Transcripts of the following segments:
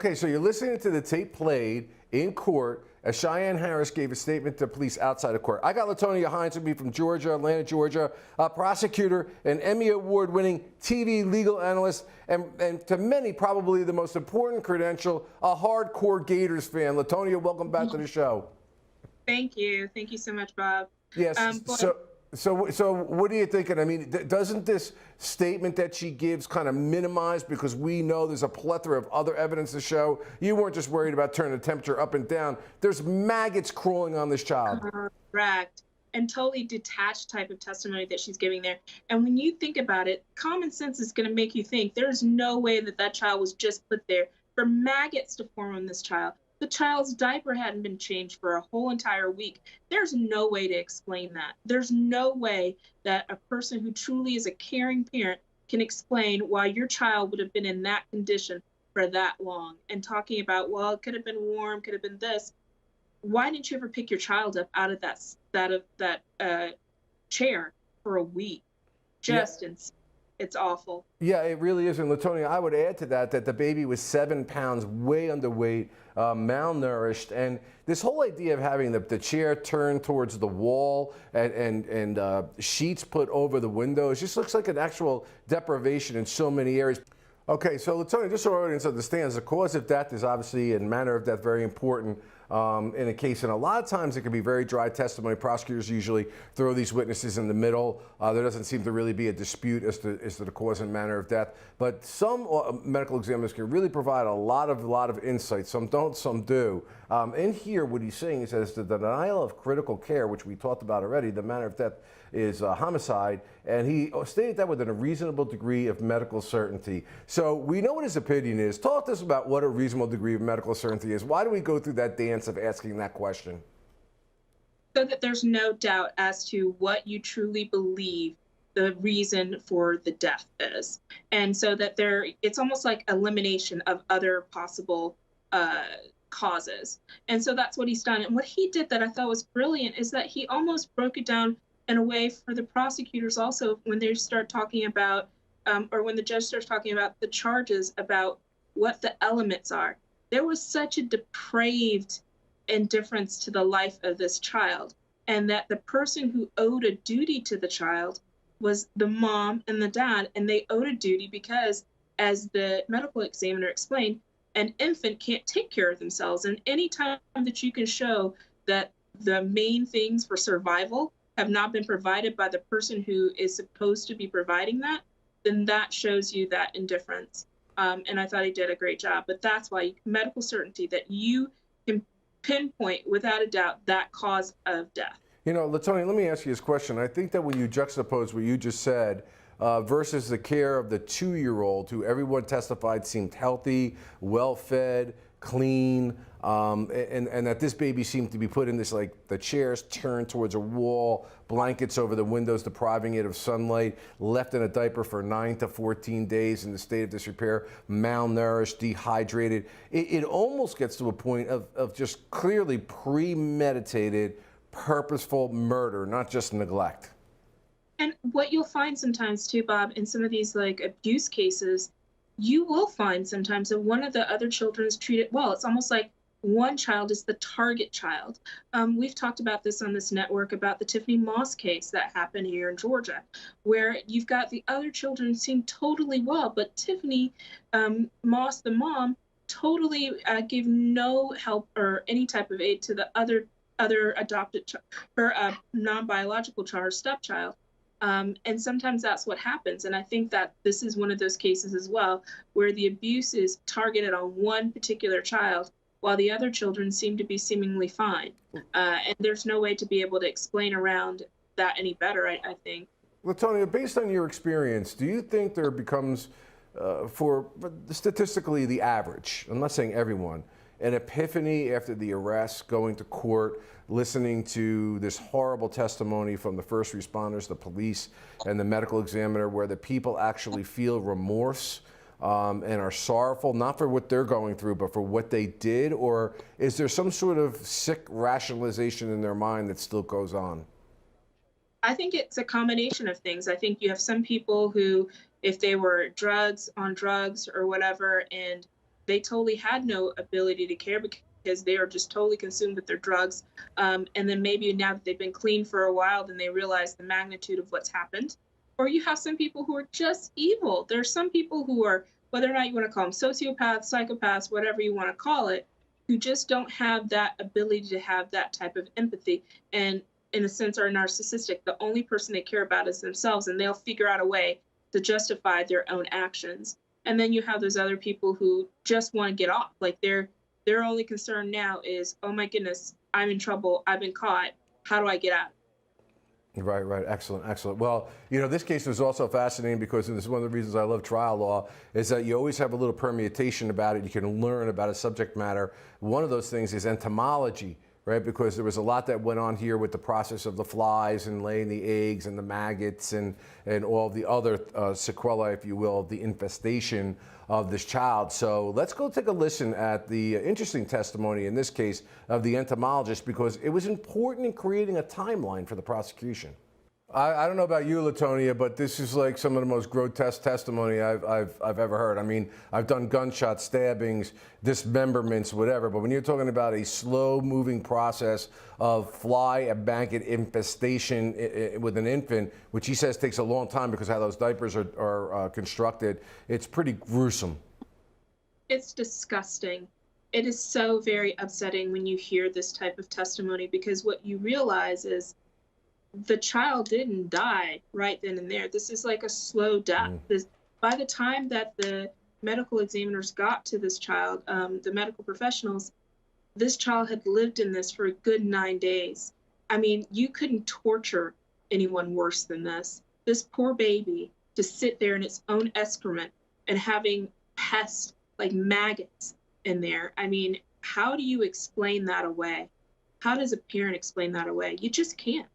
Okay, so you're listening to the tape played in court as Cheyanne Harris gave a statement to police outside of court. I got Latonia Hines with me from Georgia, Atlanta, Georgia, a prosecutor, an Emmy Award-winning TV legal analyst, and to many probably the most important credential, a hardcore Gators fan. Latonia, welcome back to the show. Thank you. Thank you so much, Bob. Yes. So what are you thinking? I mean, doesn't this statement that she gives kind of minimize, because we know there's a plethora of other evidence to show you weren't just worried about turning the temperature up and down. There's maggots crawling on this child. Correct. And totally detached type of testimony that she's giving there. And when you think about it, common sense is going to make you think there's no way that that child was just put there for maggots to form on this child. The child's diaper hadn't been changed for a whole entire week. There's no way to explain that. There's no way that a person who truly is a caring parent can explain why your child would have been in that condition for that long. And talking about, well, it could have been warm, could have been this. Why didn't you ever pick your child up out of that chair for a week? It's awful. Yeah, it really is. And Latonia, I would add to that the baby was 7 pounds, way underweight, malnourished. And this whole idea of having the chair turned towards the wall and sheets put over the windows just looks like an actual deprivation in so many areas. Okay, so Latonia, just so our audience understands, the cause of death is obviously, and manner of death, very important in a case. And a lot of times it can be very dry testimony. Prosecutors usually throw these witnesses in the middle. There doesn't seem to really be a dispute as to the cause and manner of death. But some medical examiners can really provide a lot of insight. Some don't, some do. In here, what he's saying is that the denial of critical care, which we talked about already, the manner of death is homicide, and he stated that within a reasonable degree of medical certainty. So we know what his opinion is. Talk to us about what a reasonable degree of medical certainty is. Why do we go through that dance of asking that question? So that there's no doubt as to what you truly believe the reason for the death is. And so that it's almost like elimination of other possible causes. And so that's what he's done. And what he did that I thought was brilliant is that he almost broke it down in a way for the prosecutors also when they start talking about, or when the judge starts talking about the charges, about what the elements are. There was such a depraved indifference to the life of this child, and that the person who owed a duty to the child was the mom and the dad, and they owed a duty because, as the medical examiner explained, an infant can't take care of themselves. And any time that you can show that the main things for survival have not been provided by the person who is supposed to be providing that, then that shows you that indifference. And I thought he did a great job. But that's why medical certainty, that you can pinpoint without a doubt that cause of death. You know, Latonia, let me ask you this question. I think that when you juxtapose what you just said versus the care of the 2-year-old who everyone testified seemed healthy, well-fed, clean, and that this baby seemed to be put in this, like, the chairs turned towards a wall, blankets over the windows depriving it of sunlight, left in a diaper for 9 to 14 days in the state of disrepair, malnourished, dehydrated. It almost gets to a point of just clearly premeditated, purposeful murder, not just neglect. And what you'll find sometimes too, Bob, in some of these like abuse cases, you will find sometimes that one of the other children is treated well. It's almost like one child is the target child. We've talked about this on this network about the Tiffany Moss case that happened here in Georgia, where you've got the other children seem totally well, but Tiffany Moss, the mom, totally gave no help or any type of aid to the other adopted her non-biological child, her stepchild. And sometimes that's what happens. And I think that this is one of those cases as well, where the abuse is targeted on one particular child, while the other children seem to be seemingly fine. And there's no way to be able to explain around that any better, I think. Latonia, based on your experience, do you think there becomes, for statistically the average, I'm not saying everyone, an epiphany after the arrest, going to court, listening to this horrible testimony from the first responders, the police, and the medical examiner, where the people actually feel remorse and are sorrowful, not for what they're going through, but for what they did? Or is there some sort of sick rationalization in their mind that still goes on? I think it's a combination of things. I think you have some people who, if they were on drugs or whatever, and they totally had no ability to care because they are just totally consumed with their drugs. And then maybe now that they've been clean for a while, then they realize the magnitude of what's happened. Or you have some people who are just evil. There's some people who are, whether or not you want to call them sociopaths, psychopaths, whatever you want to call it, who just don't have that ability to have that type of empathy. And in a sense are narcissistic. The only person they care about is themselves, and they'll figure out a way to justify their own actions. And then you have those other people who just want to get off. Like their only concern now is, oh my goodness, I'm in trouble. I've been caught. How do I get out? Right, right. Excellent, excellent. Well, you know, this case was also fascinating because, and this is one of the reasons I love trial law, is that you always have a little permutation about it. You can learn about a subject matter. One of those things is entomology, right? Because there was a lot that went on here with the process of the flies and laying the eggs and the maggots and all the other sequelae, if you will, of the infestation of this child. So let's go take a listen at the interesting testimony in this case of the entomologist, because it was important in creating a timeline for the prosecution. I don't know about you, Latonia, but this is like some of the most grotesque testimony I've ever heard. I mean, I've done gunshot stabbings, dismemberments, whatever, but when you're talking about a slow-moving process of fly and maggot infestation with an infant, which he says takes a long time because of how those diapers are constructed, it's pretty gruesome. It's disgusting. It is so very upsetting when you hear this type of testimony, because what you realize is the child didn't die right then and there. This is like a slow death. By the time that the medical examiners got to this child, the medical professionals, this child had lived in this for a good 9 days. I mean, you couldn't torture anyone worse than this. This poor baby to sit there in its own excrement and having pests like maggots in there. I mean, how do you explain that away? How does a parent explain that away? You just can't.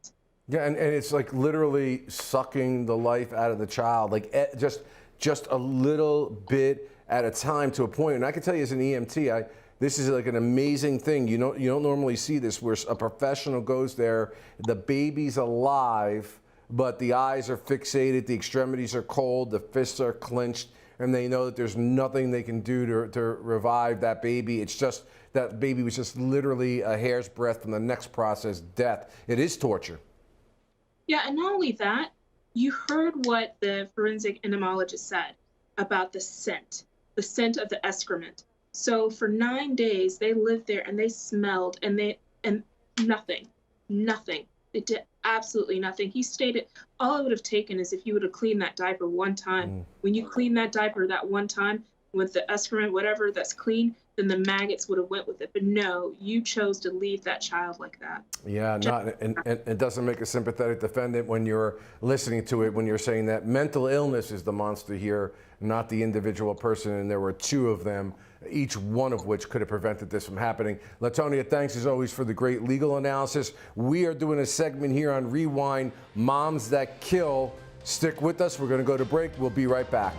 Yeah, and it's like literally sucking the life out of the child, like just a little bit at a time to a point. And I can tell you as an EMT, this is like an amazing thing. You don't normally see this where a professional goes there, the baby's alive, but the eyes are fixated, the extremities are cold, the fists are clenched, and they know that there's nothing they can do to revive that baby. It's just that baby was just literally a hair's breadth from the next process, death. It is torture. Yeah, and not only that, you heard what the forensic entomologist said about the scent of the excrement. So for 9 days, they lived there and they smelled and nothing. They did absolutely nothing. He stated all it would have taken is if you would have cleaned that diaper one time. When you clean that diaper that one time with the excrement, whatever that's clean, then the maggots would have went with it. But no, you chose to leave that child like that. Yeah, and it doesn't make a sympathetic defendant when you're listening to it, when you're saying that mental illness is the monster here, not the individual person, and there were 2 of them, each one of which could have prevented this from happening. Latonia, thanks as always for the great legal analysis. We are doing a segment here on Rewind, Moms That Kill. Stick with us. We're going to go to break. We'll be right back.